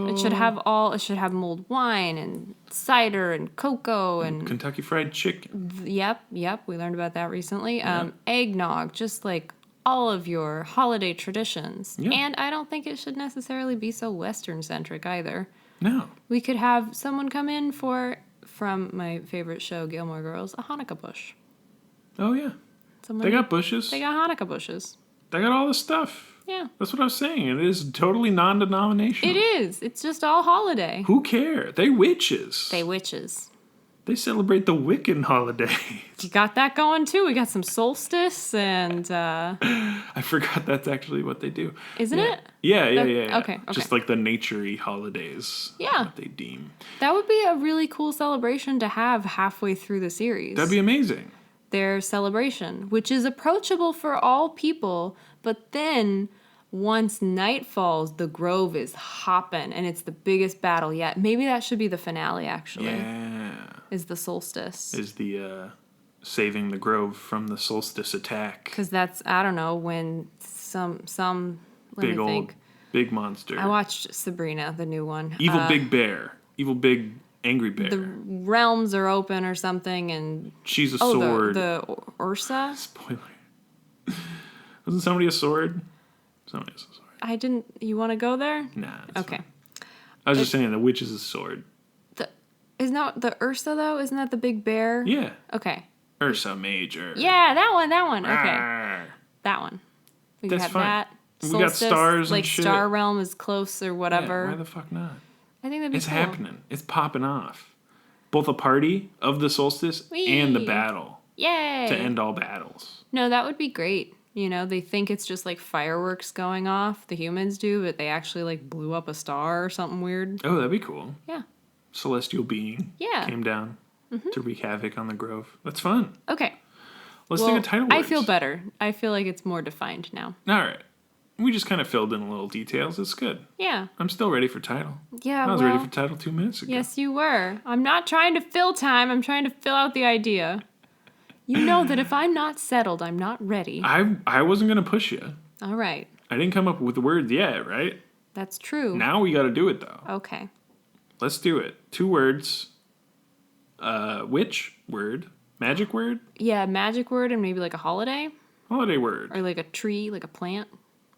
S1: It should have mulled wine and cider and cocoa and
S2: Kentucky Fried Chicken.
S1: Yep, we learned about that recently. Eggnog, just like all of your holiday traditions.
S2: Yeah.
S1: And I don't think it should necessarily be so Western centric either.
S2: No.
S1: We could have someone come in from my favorite show, Gilmore Girls, a Hanukkah bush.
S2: Oh, yeah. They got bushes.
S1: They got Hanukkah bushes.
S2: They got all the stuff.
S1: Yeah.
S2: That's what I was saying. It is totally non-denominational.
S1: It is. It's just all holiday.
S2: Who care? They witches.
S1: They witches.
S2: They celebrate the Wiccan holiday.
S1: You got that going too. We got some solstice and
S2: I forgot that's actually what they do.
S1: Isn't it?
S2: Yeah.
S1: Okay.
S2: Just like the nature-y holidays.
S1: Yeah.
S2: That they deem.
S1: That would be a really cool celebration to have halfway through the series.
S2: That'd be amazing.
S1: Their celebration, which is approachable for all people, but then once night falls, the grove is hopping, and it's the biggest battle yet. Maybe that should be the finale, actually.
S2: Yeah.
S1: Is the solstice.
S2: Is the saving the grove from the solstice attack.
S1: Because that's, I don't know, when some
S2: big monster.
S1: I watched Sabrina, the new one.
S2: Evil big bear. Evil big angry bear.
S1: The realms are open or something, and...
S2: She's a sword.
S1: The Ursa?
S2: Spoiler. Wasn't somebody a sword? Somebody has a sword.
S1: I didn't... You want to go there?
S2: Nah.
S1: Okay.
S2: Fine. I was just saying the witch is a sword.
S1: Isn't that the Ursa, though? Isn't that the big bear?
S2: Yeah.
S1: Okay.
S2: Ursa Major.
S1: Yeah, that one. Okay.
S2: Arr.
S1: That one. We
S2: That's
S1: got
S2: fine.
S1: that.
S2: We
S1: Solstice,
S2: got stars and
S1: like
S2: shit.
S1: Star Realm is close or whatever.
S2: Yeah, why the fuck not?
S1: I think that'd be
S2: It's
S1: cool.
S2: happening. It's popping off. Both a party of the solstice and the battle.
S1: Yay!
S2: To end all battles.
S1: No, that would be great. You know, they think it's just like fireworks going off. The humans do, but they actually like blew up a star or something weird.
S2: Oh, that'd be cool.
S1: Yeah.
S2: Celestial being came down to wreak havoc on the grove. That's fun.
S1: Okay.
S2: Let's think of title words.
S1: I feel better. I feel like it's more defined now.
S2: All right. We just kind of filled in little details. It's good.
S1: Yeah.
S2: I'm still ready for title.
S1: Yeah,
S2: I was ready for title 2 minutes ago.
S1: Yes, you were. I'm not trying to fill time. I'm trying to fill out the idea. You know that if I'm not settled, I'm not ready.
S2: I wasn't going to push you.
S1: All right.
S2: I didn't come up with the words yet, right?
S1: That's true.
S2: Now we got to do it, though.
S1: Okay.
S2: Let's do it. 2 words. Which word? Magic word?
S1: Yeah, magic word and maybe like a holiday.
S2: Holiday word.
S1: Or like a tree, like a plant.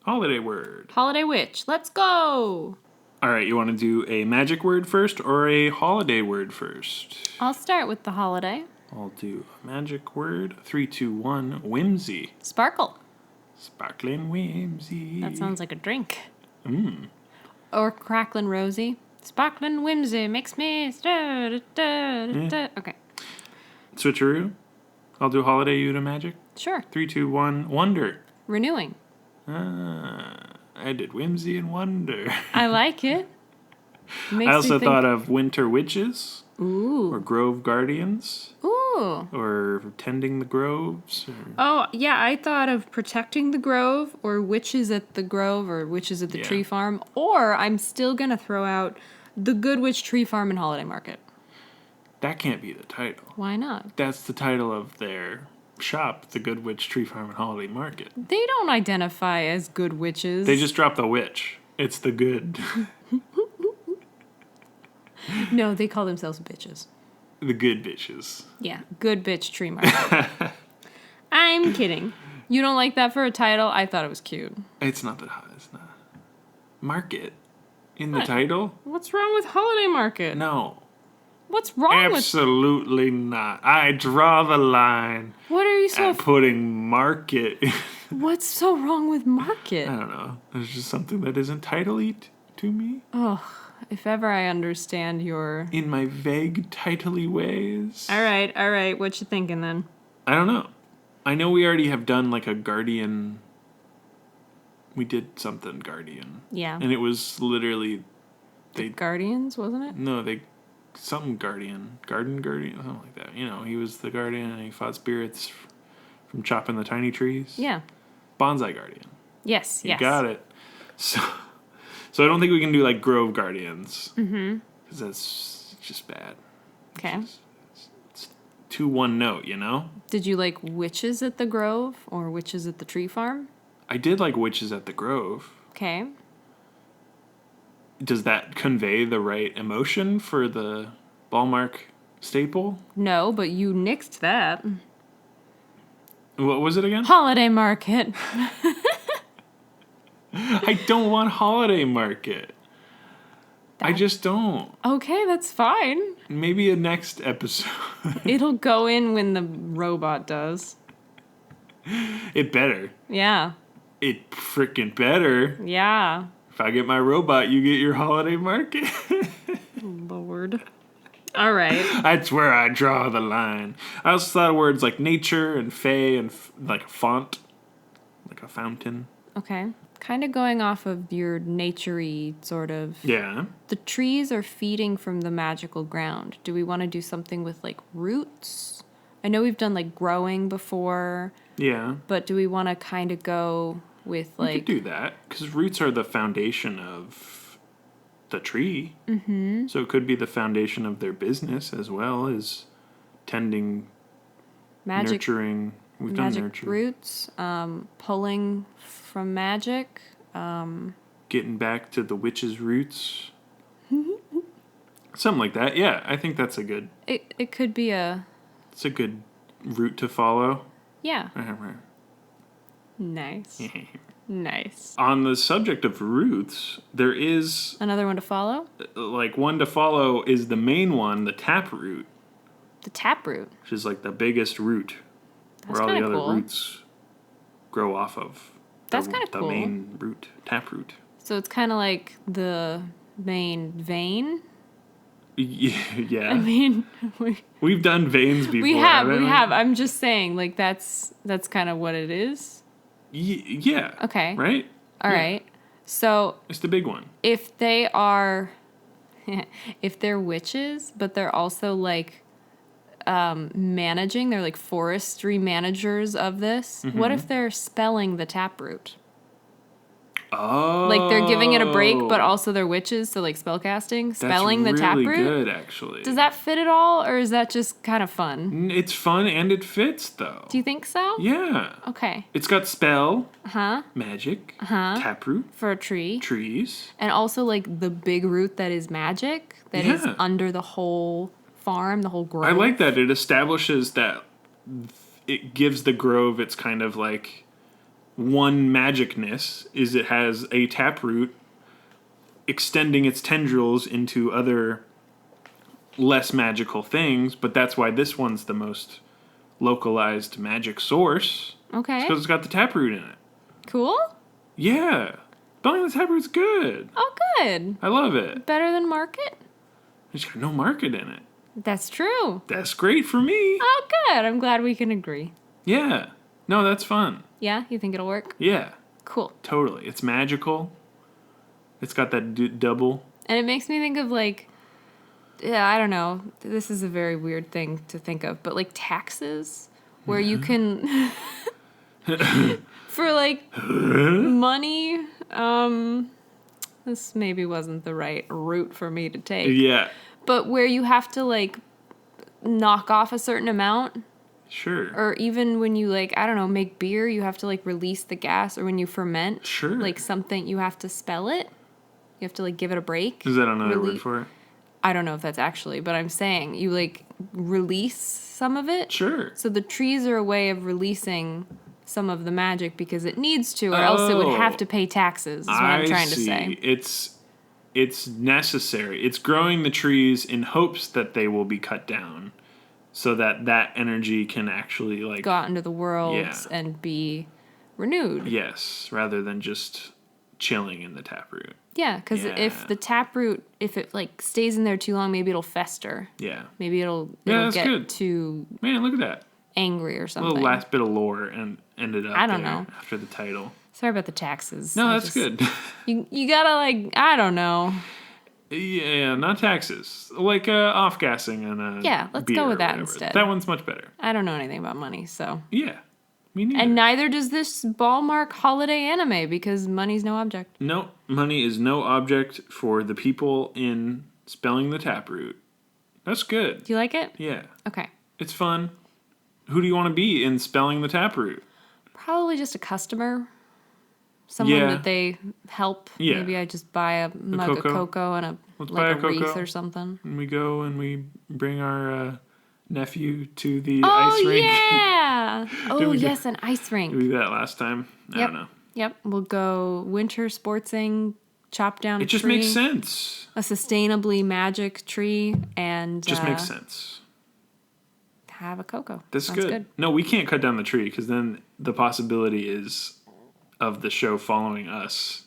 S2: Holiday word.
S1: Holiday witch. Let's go!
S2: All right, you want to do a magic word first or a holiday word first?
S1: I'll start with the holiday.
S2: I'll do a magic word. 3, 2, 1. Whimsy.
S1: Sparkle.
S2: Sparkling whimsy.
S1: That sounds like a drink. Or crackling rosy. Sparkling whimsy makes me... Okay.
S2: Switcheroo. I'll do holiday, you do magic.
S1: Sure.
S2: 3, 2, 1. Wonder.
S1: Renewing.
S2: I did whimsy and wonder.
S1: I like it.
S2: I also thought of winter witches.
S1: Ooh.
S2: Or grove guardians.
S1: Ooh.
S2: Or tending the groves.
S1: Oh, yeah, I thought of protecting the grove, or witches at the grove, or witches at the tree farm, or I'm still going to throw out the Good Witch Tree Farm and Holiday Market.
S2: That can't be the title.
S1: Why not?
S2: That's the title of their shop, the Good Witch Tree Farm and Holiday Market.
S1: They don't identify as good witches.
S2: They just dropped the witch. It's the good.
S1: No, they call themselves bitches.
S2: The good bitches.
S1: Yeah, Good Bitch Tree Market. I'm kidding. You don't like that for a title? I thought it was cute.
S2: It's not that hot. It's not. Market in the title?
S1: What's wrong with Holiday Market?
S2: No.
S1: What's wrong
S2: Absolutely not. I draw the line
S1: What are you so...
S2: at putting market.
S1: What's so wrong with Market?
S2: I don't know. There's just something that isn't title-y to me.
S1: Oh, if ever I understand your...
S2: In my vague title-y ways.
S1: All right. What you thinking then?
S2: I don't know. I know we already have done like a Guardian. We did something Guardian.
S1: Yeah.
S2: And it was literally...
S1: Guardians, wasn't it?
S2: No, something Guardian. Garden Guardian? Something like that. You know, he was the Guardian and he fought spirits from chopping the tiny trees.
S1: Yeah.
S2: Bonsai Guardian.
S1: Yes.
S2: You got it. So I don't think we can do like Grove Guardians. Mm-hmm. Because that's just bad.
S1: Okay.
S2: It's 2-1 note, you know?
S1: Did you like Witches at the Grove or Witches at the Tree Farm?
S2: I did like Witches at the Grove.
S1: Okay.
S2: Does that convey the right emotion for the Ballmark staple?
S1: No, but you nixed that.
S2: What was it again?
S1: Holiday market.
S2: I don't want holiday market. I just don't.
S1: Okay, that's fine.
S2: Maybe a next episode.
S1: It'll go in when the robot does.
S2: It better.
S1: Yeah.
S2: It freaking better.
S1: Yeah.
S2: If I get my robot, you get your holiday market.
S1: Lord. All right.
S2: That's where I draw the line. I also thought of words like nature and fae and like a font, like a fountain.
S1: Okay. Kind of going off of your nature-y sort of.
S2: Yeah.
S1: The trees are feeding from the magical ground. Do we want to do something with like roots? I know we've done like growing before.
S2: Yeah.
S1: But do we want to kind of go with like...
S2: We could do that, because roots are the foundation of the tree. Mm-hmm. So it could be the foundation of their business as well as tending, nurturing. We've done
S1: magic
S2: nurture.
S1: Roots, pulling from magic.
S2: Getting back to the witch's roots. Something like that. Yeah, I think that's a good...
S1: It could be a...
S2: It's a good route to follow.
S1: Yeah. Nice. Nice.
S2: On the subject of roots, there is...
S1: Another one to follow?
S2: Like, one to follow is the main one, the taproot.
S1: The taproot.
S2: Which is like the biggest root.
S1: That's
S2: where all the
S1: kinda
S2: other
S1: cool.
S2: roots grow off of.
S1: That's kind of cool.
S2: The main root, taproot.
S1: So it's kind of like the main vein?
S2: Yeah.
S1: I mean...
S2: We've done veins before.
S1: We have. I'm just saying, like, that's kind of what it is.
S2: Yeah.
S1: Okay.
S2: Right?
S1: All right. So
S2: It's the big one.
S1: if they are, if they're witches, but they're also like managing, they're like forestry managers of this.
S2: Mm-hmm.
S1: What if they're spelling the taproot?
S2: Oh.
S1: Like they're giving it a break, but also they're witches, so like spellcasting, spelling the taproot.
S2: That's really good, actually.
S1: Does that fit at all, or is that just kind of fun?
S2: It's fun and it fits, though.
S1: Do you think so?
S2: Yeah.
S1: Okay.
S2: It's got spell,
S1: Uh-huh.
S2: magic, taproot,
S1: For a tree.
S2: trees.
S1: And also like the big root that is magic, that is
S2: Yeah.
S1: under the whole farm, the whole grove.
S2: I like that. It establishes that it gives the grove its kind of like one magicness is it has a taproot extending its tendrils into other less magical things, but that's why this one's the most localized magic source.
S1: Okay.
S2: Because it's got the taproot in it.
S1: Cool.
S2: Yeah. Spelling the taproot's good.
S1: Oh, good.
S2: I love it.
S1: Better than market?
S2: It's got no market in it.
S1: That's true.
S2: That's great for me.
S1: Oh, good. I'm glad we can agree.
S2: Yeah. No, that's fun.
S1: Yeah? You think it'll work?
S2: Yeah.
S1: Cool.
S2: Totally. It's magical. It's got that double.
S1: And it makes me think of like, yeah, I don't know. This is a very weird thing to think of, but like taxes, where you can, for like money, this maybe wasn't the right route for me to take.
S2: Yeah.
S1: But where you have to like knock off a certain amount,
S2: Sure.
S1: or even when you like, I don't know, make beer, you have to like release the gas, or when you ferment,
S2: Sure.
S1: like something, you have to spell it. You have to like give it a break.
S2: Is that another word for it?
S1: I don't know if that's actually, but I'm saying you like release some of it.
S2: Sure.
S1: So the trees are a way of releasing some of the magic because it needs to, or else it would have to pay taxes, is what I'm trying to say.
S2: It's necessary. It's growing the trees in hopes that they will be cut down so that that energy can actually like
S1: Go out into the world
S2: Yeah.
S1: and be renewed.
S2: Yes, rather than just chilling in the taproot.
S1: Yeah, because
S2: Yeah.
S1: if the taproot, if it like stays in there too long, maybe it'll fester.
S2: Yeah.
S1: Maybe it'll
S2: that's
S1: get
S2: good.
S1: too
S2: Man, look at that.
S1: angry or
S2: A
S1: something.
S2: little last bit of lore and ended up
S1: I don't
S2: there
S1: know.
S2: after the title.
S1: Sorry about the taxes.
S2: No,
S1: I
S2: that's
S1: just-
S2: good.
S1: You gotta like, I don't know.
S2: Yeah, not taxes. Like off-gassing and
S1: Yeah, let's
S2: beer
S1: go with
S2: or
S1: that
S2: whatever.
S1: instead.
S2: That one's much better.
S1: I don't know anything about money, so.
S2: Yeah, me neither.
S1: And neither does this Ballmark holiday anime because money's no object.
S2: No, money is no object for the people in spelling the taproot. That's good.
S1: Do you like it?
S2: Yeah,
S1: Okay.
S2: it's fun. Who do you want to be in spelling the taproot?
S1: Probably just a customer. Someone
S2: Yeah.
S1: that they help.
S2: Yeah.
S1: Maybe I just buy a mug of cocoa and
S2: buy a
S1: wreath
S2: cocoa.
S1: or something.
S2: And we go and we bring our nephew to the ice rink.
S1: Yeah! Oh, yes, an ice rink.
S2: Did we do that last time? I don't know.
S1: Yep. We'll go winter sportsing, chop down a tree.
S2: It just makes sense.
S1: A sustainably magic tree and...
S2: Just makes sense.
S1: Have a cocoa.
S2: That's
S1: Sounds
S2: good. No, we can't cut down the tree because then the possibility is of the show following us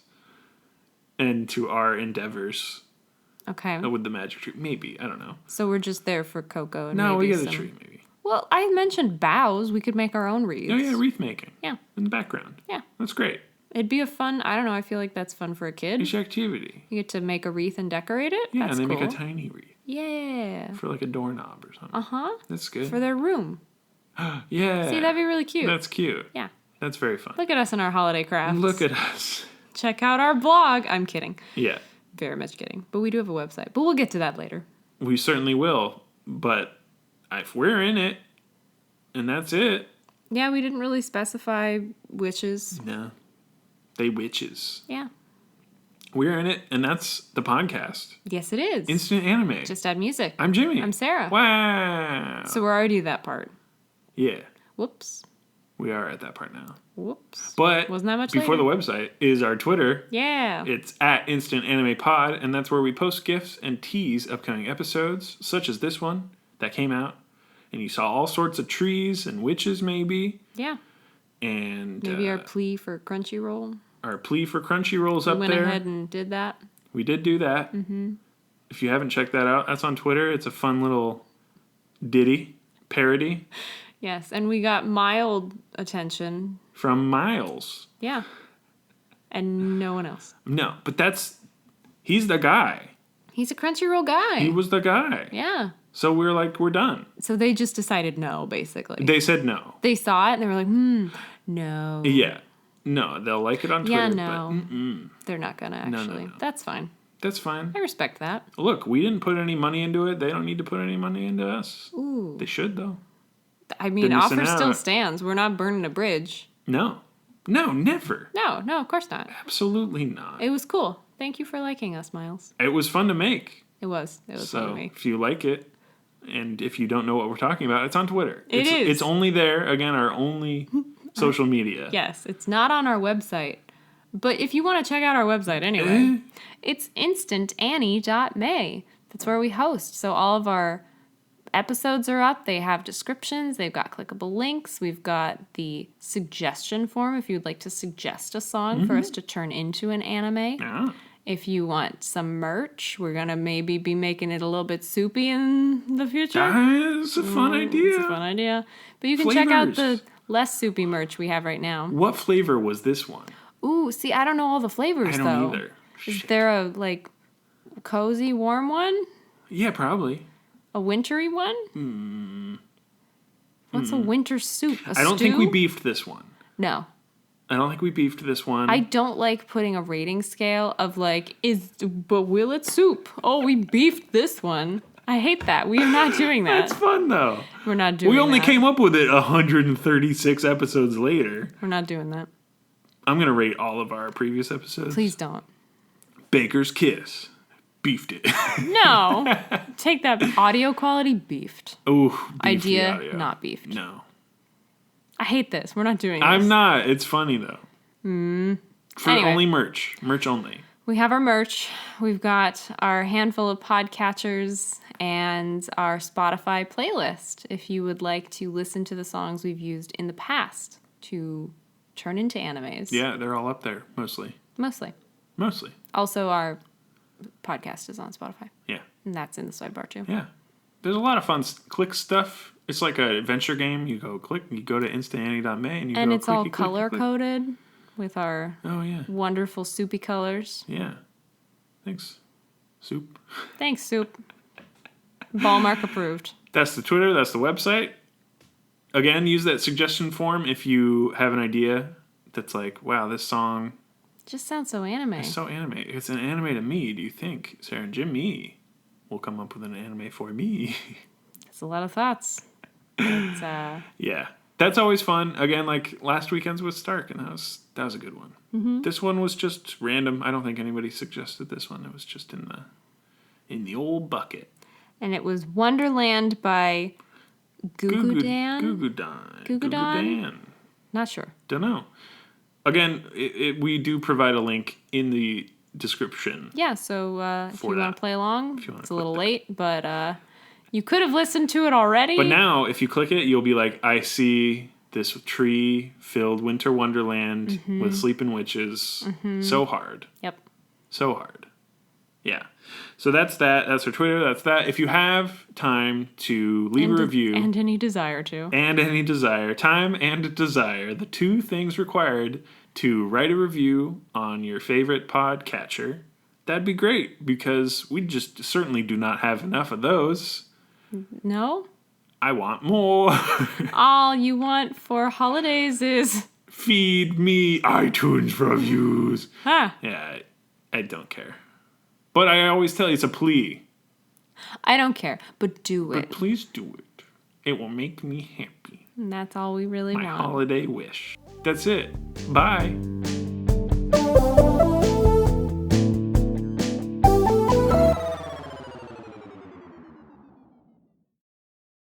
S2: and to our endeavors.
S1: Okay.
S2: With the magic tree. Maybe. I don't know.
S1: So we're just there for cocoa and
S2: No,
S1: maybe
S2: we get a tree, maybe.
S1: Well, I mentioned boughs. We could make our own wreaths.
S2: Oh, yeah, wreath making.
S1: Yeah.
S2: In the background.
S1: Yeah.
S2: That's great.
S1: It'd be a fun, I don't know, I feel like that's fun for a kid.
S2: Each activity.
S1: You get to make a wreath and decorate it.
S2: Yeah,
S1: that's
S2: and they
S1: cool.
S2: make a tiny wreath.
S1: Yeah.
S2: For like a doorknob or something.
S1: Uh-huh.
S2: That's good.
S1: For their room.
S2: Yeah.
S1: See, that'd be really cute.
S2: That's cute.
S1: Yeah.
S2: That's very fun.
S1: Look at us in our holiday crafts.
S2: Look at us.
S1: Check out our blog. I'm kidding.
S2: Yeah.
S1: Very much kidding. But we do have a website. But we'll get to that later.
S2: We certainly will. But if we're in it, and that's it.
S1: Yeah, we didn't really specify witches.
S2: No. They witches.
S1: Yeah.
S2: We're in it, and that's the podcast.
S1: Yes, it is.
S2: Instant Anime.
S1: Just add music.
S2: I'm Jimmy.
S1: I'm Sarah.
S2: Wow.
S1: So we're already at that part.
S2: Yeah.
S1: Whoops.
S2: We are at that part now.
S1: Whoops.
S2: But
S1: wasn't that much
S2: before
S1: later.
S2: the website is our Twitter.
S1: Yeah.
S2: It's at Instant Anime Pod, and that's where we post GIFs and tease upcoming episodes, such as this one that came out. And you saw all sorts of trees and witches, maybe.
S1: Yeah.
S2: And
S1: maybe our plea for Crunchyroll.
S2: Our plea for Crunchyroll's up there.
S1: We went ahead and did that.
S2: We did do that. Mm-hmm. If you haven't checked that out, that's on Twitter. It's a fun little ditty parody.
S1: Yes, and we got mild attention.
S2: From Miles.
S1: Yeah. And no one else.
S2: No, but he's the guy.
S1: He's a Crunchyroll guy.
S2: He was the guy.
S1: Yeah.
S2: So we're like, we're done.
S1: So they just decided no, basically.
S2: They said no.
S1: They saw it and they were like, no.
S2: Yeah. No, they'll like it on Twitter.
S1: Yeah, no.
S2: But
S1: they're not going to actually.
S2: No.
S1: That's fine.
S2: That's fine.
S1: I respect that.
S2: Look, we didn't put any money into it. They don't need to put any money into us.
S1: Ooh.
S2: They should, though.
S1: I mean,
S2: They're missing
S1: offer
S2: out.
S1: still stands. We're not burning a bridge.
S2: No. No, never.
S1: No, of course not.
S2: Absolutely not.
S1: It was cool. Thank you for liking us, Miles.
S2: It was fun to make.
S1: It was fun to
S2: So
S1: make.
S2: if you like it, and if you don't know what we're talking about, it's on Twitter.
S1: It is.
S2: It's only there. Again, our only social media.
S1: Yes, it's not on our website. But if you want to check out our website anyway, it's instantannie.may. That's where we host. So all of our episodes are up. They have descriptions. They've got clickable links. We've got the suggestion form if you'd like to suggest a song for us to turn into an anime.
S2: Yeah.
S1: If you want some merch, we're going to maybe be making it a little bit soupy in the future.
S2: It's a fun idea.
S1: It's a fun idea. But you can check out
S2: Flavors.
S1: the less soupy merch we have right now.
S2: What flavor was this one?
S1: Ooh, see, I don't know all the flavors,
S2: I
S1: though.
S2: don't either.
S1: Is
S2: Shit.
S1: there a, cozy, warm one?
S2: Yeah, probably.
S1: A wintry one? What's a winter soup? A
S2: I don't think
S1: stew?
S2: we beefed this one.
S1: No.
S2: I don't think we beefed this one.
S1: I don't like putting a rating scale of, but will it soup? Oh, we beefed this one. I hate that. We are not doing that.
S2: It's fun, though.
S1: We're not doing that.
S2: We only came up with it 136 episodes later.
S1: We're not doing that.
S2: I'm going to rate all of our previous episodes.
S1: Please don't.
S2: Baker's Kiss. Beefed it.
S1: No. Take that audio quality beefed.
S2: Ooh, beefed
S1: Idea,
S2: the audio.
S1: not beefed.
S2: No.
S1: I hate this. We're not doing this.
S2: I'm not. It's funny, though. For
S1: Anyway.
S2: only merch. Merch only.
S1: We have our merch. We've got our handful of podcatchers and our Spotify playlist if you would like to listen to the songs we've used in the past to turn into animes.
S2: Yeah, they're all up there, mostly.
S1: Mostly.
S2: Mostly.
S1: Also, our podcast is on Spotify.
S2: Yeah.
S1: And that's in the sidebar, too.
S2: Yeah. There's a lot of fun click stuff. It's like an adventure game. You go click, you go to instantannie.may, and you
S1: And
S2: go
S1: it's all
S2: clicky, clicky, click.
S1: color-coded with our
S2: Oh, yeah.
S1: wonderful soupy colors.
S2: Yeah. Thanks. Soup.
S1: Thanks, Soup. Ballmark approved.
S2: That's the Twitter. That's the website. Again, use that suggestion form if you have an idea that's like, wow, this song
S1: Just sounds so anime.
S2: is so anime. It's an anime to me. Do you think Sarah and Jimmy will come up with an anime for me?
S1: It's a lot of thoughts. It's,
S2: Yeah. That's always fun. Again, like last weekend's with Stark, and that was a good one. Mm-hmm. This one was just random. I don't think anybody suggested this one. It was just in the old bucket.
S1: And it was Wonderland by Gugudan?
S2: Gugudan.
S1: Not sure.
S2: Don't know. Again, we do provide a link in the description.
S1: Yeah, so if you want to play along, it's a little late, but you could have listened to it already.
S2: But now, if you click it, you'll be like, I see this tree-filled winter wonderland with sleeping witches. So hard.
S1: Yep.
S2: So hard. Yeah. So that's that. That's our Twitter. That's that. If you have time to leave a review.
S1: And any desire to.
S2: And any desire. Time and desire. The two things required to write a review on your favorite podcatcher. That'd be great because we just certainly do not have enough of those.
S1: No?
S2: I want more.
S1: All you want for holidays is...
S2: Feed me iTunes reviews.
S1: Ah.
S2: Yeah, I don't care. But I always tell you, it's a plea.
S1: I don't care, but do it.
S2: But please do it. It will make me happy.
S1: And that's all we really want.
S2: My holiday wish. That's it. Bye.